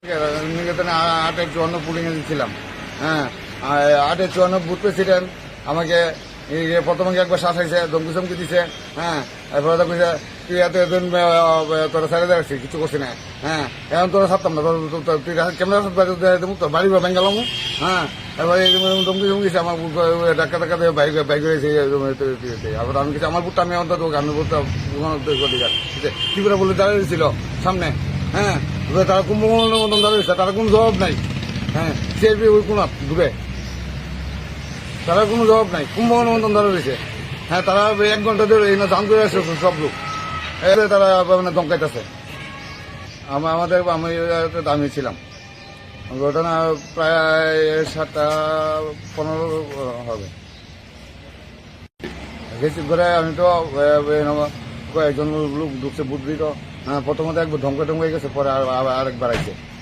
নিকেতনে 8-54 pulling ছিলাম। হ্যাঁ, 8-54 booth president আমাকে প্রথমে একবার শ্বাস হয়েছে, ধমকি চমকি দিছে। হ্যাঁ, এরপরে তো কইছে তুই এতদিন তোরা ছেড়ে দেখাচ্ছি, কিছু করছি না। হ্যাঁ, এখন তোরা ছাড়তাম না, তুই ক্যামেরা তোর বাড়ি বেঙ্গালামু। হ্যাঁ, এবার ধমকি চমকি দিছে, আমার ডাক্কা টাক্কা দিয়ে বাইক হয়েছে। আবার আমি কিছু আমার বুটটা আমি অন্তত আমি বুটটা অধিকার ত্রিপুরা বলে দাঁড়িয়ে ছিল সামনে। হ্যাঁ, তারা কুম্ভকর্ণের মতন দাঁড়িয়েছে, তারা কোনো জবাব নাই। হ্যাঁ, সিআরপি ওই কোন দূরে, তারা কোনো জবাব নাই, কুম্ভকর্ণের মতন দাঁড়িয়েছে। হ্যাঁ, তারা 1 ঘন্টা ধরে এই না জাম করে আসছে সব লোক, এবারে তারা মানে দমকাইতেছে। আমি ছিলাম ঘটনা প্রায় 7টা-15 হবে। রিসিভ করে আমি তো কয়েকজন লোক ঢুকছে বুদ্ধি তো। হ্যাঁ, প্রথমত একবার ধমকা টমকে গেছে, পরে আরেকবার আইছে।